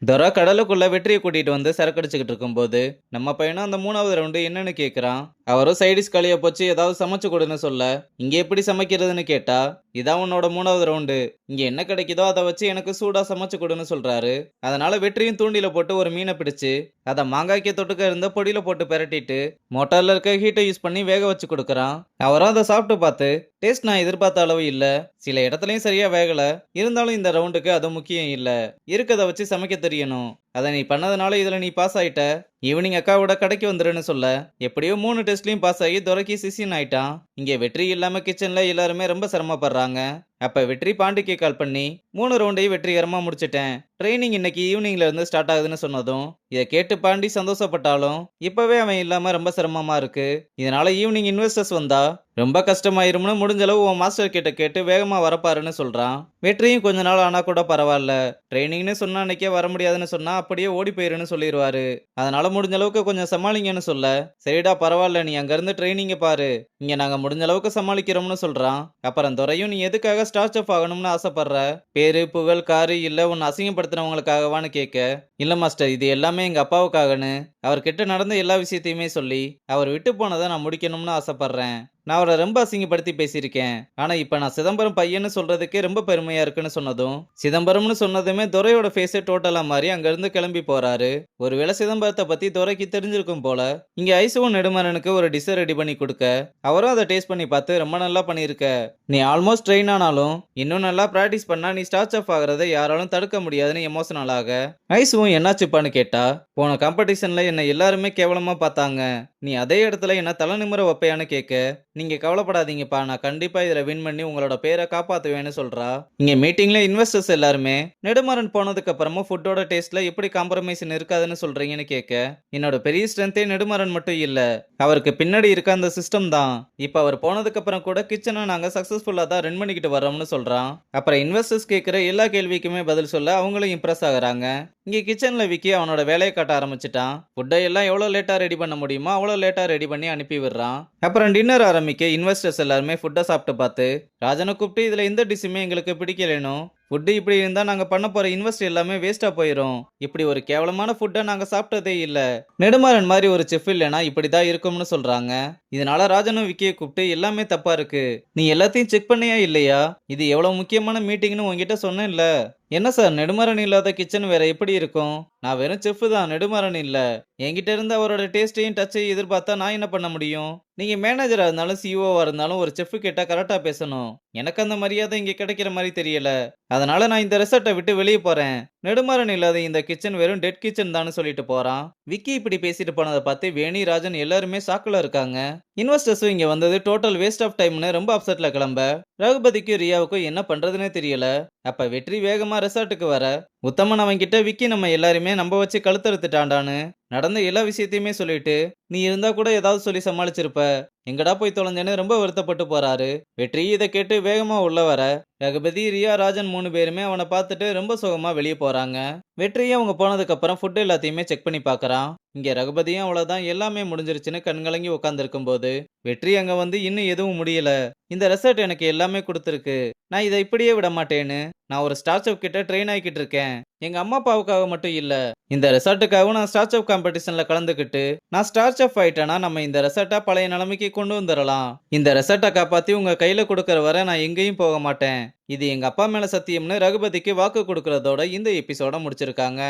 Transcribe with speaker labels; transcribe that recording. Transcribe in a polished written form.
Speaker 1: துரை கடலுக்குள்ள வெற்றியை கூட்டிட்டு வந்து சரக்கடிச்சுக்கிட்டு இருக்கும்போது நம்ம பையனும் அந்த மூணாவது ரவுண்டு என்னன்னு கேக்குறான். அவரும் சைடிஸ் களிய போச்சு ஏதாவது சமைச்சு கொடுன்னு சொல்ல, இங்க எப்படி சமைக்கிறதுன்னு கேட்டா, இதான் உன்னோட மூணாவது ரவுண்டு, இங்க என்ன கிடைக்குதோ அதை வச்சு எனக்கு சூடா சமைச்சு கொடுன்னு சொல்றாரு. அதனால வெற்றியும் தூண்டில போட்டு ஒரு மீனை பிடிச்சு அதை மாங்காய்க்கு தொட்டுக்க இருந்த பொடியில போட்டு பெரட்டிட்டு மோட்டார்ல இருக்க ஹீட்டை யூஸ் பண்ணி வேக வச்சு கொடுக்கறான். அவரும் அதை சாப்பிட்டு பார்த்து, டேஸ்ட் நான் எதிர்பார்த்த அளவு இல்ல, சில இடத்துலயும் சரியா வேகல, இருந்தாலும் இந்த ரவுண்டுக்கு அது முக்கியம் இல்ல, இருக்கதை வச்சு சமைக்க தெரியணும், அதை நீ பண்ணதுனால இதுல நீ பாஸ் ஆயிட்ட, ஈவினிங் அக்காவோட கடைக்கு வந்துருன்னு சொல்ல, எப்படியோ 3 டெஸ்ட்லயும் பாஸ் ஆகி துரைக்கு சிசின் ஆயிட்டான். இங்க வெற்றி இல்லாம கிச்சன்ல எல்லாருமே ரொம்ப சிரமப்படுறாங்க. அப்ப வெற்றி பாண்டிக்கு கால் பண்ணி 3 ரவுண்டையும் வெற்றிகரமா முடிச்சிட்டேன், ட்ரைனிங் இன்னைக்கு ஈவினிங்ல இருந்து ஸ்டார்ட் ஆகுதுன்னு சொன்னதும் இதை கேட்டு பாண்டி சந்தோஷப்பட்டாலும் இப்பவே அவன் இல்லாம ரொம்ப சிரமமா இருக்கு, இதனால ஈவினிங் இன்வெஸ்டர்ஸ் வந்தா ரொம்ப கஷ்டமாயிரும்னு முடிஞ்ச அளவு உன் மாஸ்டர் கிட்ட கேட்டு வேகமா வரப்பாருன்னு சொல்றான். வெற்றியும் கொஞ்ச நாள் ஆனா கூட பரவாயில்ல, ட்ரைனிங்னு சொன்னா அன்னைக்கே வர முடியாதுன்னு சொன்னா அப்படியே ஓடி போயிருன்னு சொல்லிடுவாரு, அதனால முடிஞ்ச அளவுக்கு கொஞ்சம் சமாளிங்கன்னு சொல்ல, சரிடா பரவாயில்ல நீ அங்க இருந்து ட்ரைனிங்க பாரு, இங்க நாங்க முடிஞ்ச அளவுக்கு சமாளிக்கிறோம்னு சொல்றான். அப்புறம் துரையும் நீ எதுக்காக ஸ்டார் செஃப் ஆகணும்னு ஆசைப்படுற, பேரு புகழ் காரு இல்ல உன்னை அசிங்கப்படுத்தினவங்களுக்காகவான்னு கேட்க, இல்ல மாஸ்டர் இது எல்லாமே எங்க அப்பாவுக்காகன்னு அவர்கிட்ட நடந்த எல்லா விஷயத்தையுமே சொல்லி அவர் விட்டு போனதை நான் முடிக்கணும்னு ஆசைப்படுறேன், நான் அவரை ரொம்ப அசிங்கப்படுத்தி பேசியிருக்கேன், ஆனா இப்ப நான் சிதம்பரம் பையன்னு சொல்றதுக்கே ரொம்ப பெருமையா இருக்குன்னு சொன்னதும் சிதம்பரம்னு சொன்னதுமே துரையோட ஃபேஸே டோட்டலா மாறி அங்க இருந்து கிளம்பி போறாரு. ஒருவேளை சிதம்பரத்தை பத்தி துரைக்கு தெரிஞ்சிருக்கும் போல. இங்க ஐசுவும் நெடுமாறனுக்கு ஒரு டிஷ் ரெடி பண்ணி கொடுக்க, அவரும் அதை டேஸ்ட் பண்ணி பார்த்து ரொம்ப நல்லா பண்ணியிருக்க, நீ ஆல்மோஸ்ட் ட்ரெயின் ஆனாலும் இன்னும் நல்லா பிராக்டிஸ் பண்ணா நீ ஸ்டார் செஃப் ஆகிறத யாராலும் தடுக்க முடியாதுன்னு எமோஷனல் ஆக, ஐசுவும் என்னாச்சுப்பான்னு கேட்டா, போன காம்படிஷன்ல என்ன எல்லாருமே கேவலமா பார்த்தாங்க, நீ அதே இடத்துல என்ன தலை நிமிர வைப்பையான்னு கேட்க, நீங்க கவலைப்படாதீங்கப்பா நான் கண்டிப்பா இதுல வின் பண்ணி உங்களோட பேரை காப்பாத்துவேன்னு சொல்றா. இங்க மீட்டிங்ல இன்வெஸ்டர்ஸ் எல்லாருமே நெடுமாறன் போனதுக்கு அப்புறமா ஃபுட்டோட டேஸ்ட்ல எப்படி காம்ப்ரமைஸ் இருக்காதுன்னு சொல்றீங்கன்னு கேட்க, என்னோட பெரிய ஸ்ட்ரென்த்தே நெடுமாறன் மட்டும் இல்ல, அவருக்கு பின்னாடி இருக்க அந்த சிஸ்டம் தான், இப்ப அவர் போனதுக்கு அப்புறம் கூட கிச்சனை நாங்க சக்சஸ்ஃபுல்லா தான் ரன் பண்ணிக்கிட்டு வரோம்னு சொல்றான். அப்புறம் இன்வெஸ்டர்ஸ் கேட்கிற எல்லா கேள்விக்குமே பதில் சொல்ல அவங்களும் இம்ப்ரெஸ் ஆகுறாங்க. இங்க கிச்சன்ல விக்கி அவனோட வேலையை காட்ட ஆரம்பிச்சிட்டான். ஃபுட்டை எல்லாம் எவ்வளவு லேட்டா ரெடி பண்ண முடியுமோ அவ்வளவு லேட்டா ரெடி பண்ணி அனுப்பி விடுறான். அப்புறம் டின்னர் ஆரம்பிக்க இன்வெஸ்டர்ஸ் எல்லாருமே ஃபுட்டை சாப்பிட்டு பார்த்து ராஜனை கூப்பிட்டு இதுல எந்த டிஷ்ஷுமே எங்களுக்கு பிடிக்கலனும், ஃபுட்டு இப்படி இருந்தா நாங்க பண்ண போற இன்வெஸ்ட் எல்லாமே வேஸ்டா போயிடும், இப்படி ஒரு கேவலமான ஃபுட்டை நாங்க சாப்பிட்டதே இல்ல, நெடுமாறன் மாதிரி ஒரு செஃப் இல்லைனா இப்படிதான் இருக்கும்னு சொல்றாங்க. இதனால ராஜனும் விக்கியை கூப்பிட்டு எல்லாமே தப்பா இருக்கு, நீ எல்லாத்தையும் செக் பண்ணியா இல்லையா, இது எவ்வளவு முக்கியமான மீட்டிங்னு உங்ககிட்ட சொன்னேன்ல, என்ன சார் நெடுமாறன் இல்லாத கிச்சன் வேற எப்படி இருக்கும், நான் வெறும் செஃப் தான் நெடுமாறன் இல்ல, என்கிட்ட இருந்து அவரோட டேஸ்டையும் டச்சையும் எதிர்பார்த்தா நான் என்ன பண்ண முடியும், நீங்க மேனேஜரா இருந்தாலும் சிஓவா இருந்தாலும் ஒரு செஃப் கிட்ட கரெக்டா பேசணும், எனக்கு அந்த மரியாதை இங்க கிடைக்கிற மாதிரி தெரியல, அதனால நான் இந்த ரெசார்ட்டை விட்டு வெளியே போறேன், நெடுமாறன் இல்லாத இந்த கிச்சன் வெறும் டெட் கிச்சன் தான் சொல்லிட்டு போறான். விக்கி இப்படி பேசிட்டு போனதை பார்த்து வேணி ராஜன் எல்லாருமே ஷாக்ல இருக்காங்க. இன்வெஸ்டர்ஸும் இங்க வந்தது டோட்டல் வேஸ்ட் ஆஃப் டைம்னு ரொம்ப அப்செட்ல கிளம்ப, ரகுபதிக்கும் ரியாவுக்கும் என்ன பண்றதுன்னே தெரியல. அப்ப வெற்றி வேகமா ரெசார்ட்டுக்கு வர, உத்தமன் அவன்கிட்ட விக்கி நம்ம எல்லாருமே நம்ப வச்சு கழுத்தறுத்துட்டாண்டான்னு நடந்த எல்லா விஷயத்தையுமே சொல்லிட்டு, நீ இருந்தா கூட ஏதாவது சொல்லி சமாளிச்சிருப்ப, எங்கடா போய் தொலைஞ்சேன்னு ரொம்ப வருத்தப்பட்டு போறாரு. வெற்றி இதை கேட்டு வேகமா உள்ள வர, ரகுபதி ரியா ராஜன் 3 பேருமே அவனை பார்த்துட்டு ரொம்ப சுகமா வெளியே போறாங்க. வெற்றியும் அவங்க போனதுக்கு அப்புறம் ஃபுட் எல்லாத்தையுமே செக் பண்ணி பார்க்கறான். இங்க ரகுபதியும் அவ்வளவுதான் எல்லாமே முடிஞ்சிருச்சுன்னு கண்கலங்கி உட்காந்துருக்கும் போது வெற்றி அங்க வந்து இன்னும் எதுவும் முடியல, இந்த ரெசார்ட் எனக்கு எல்லாமே கொடுத்துருக்கு, நான் இதை இப்படியே விட மாட்டேன்னு நான் ஒரு ஸ்டார் செஃப் கிட்ட ட்ரெயின் ஆகிக்கிட்டு இருக்கேன், எங்க அம்மா அப்பாவுக்காக மட்டும் இல்ல இந்த ரெசார்ட்டுக்காகவும் நான் ஸ்டார் செஃப் காம்படிஷன்ல கலந்துக்கிட்டு நான் ஸ்டார் செஃப் ஆயிட்டேன்னா நம்ம இந்த ரெசார்ட்டை பழைய நிலைமைக்கு கொண்டு வந்துடலாம், இந்த ரெசார்ட்டை காப்பாத்தி உங்க கையில கொடுக்கற வரை நான் எங்கேயும் போக மாட்டேன், இது எங்க அப்பா மேல சத்தியம்னு ரகுபதிக்கு வாக்கு கொடுக்கறதோட இந்த எபிசோட முடிச்சிருக்காங்க.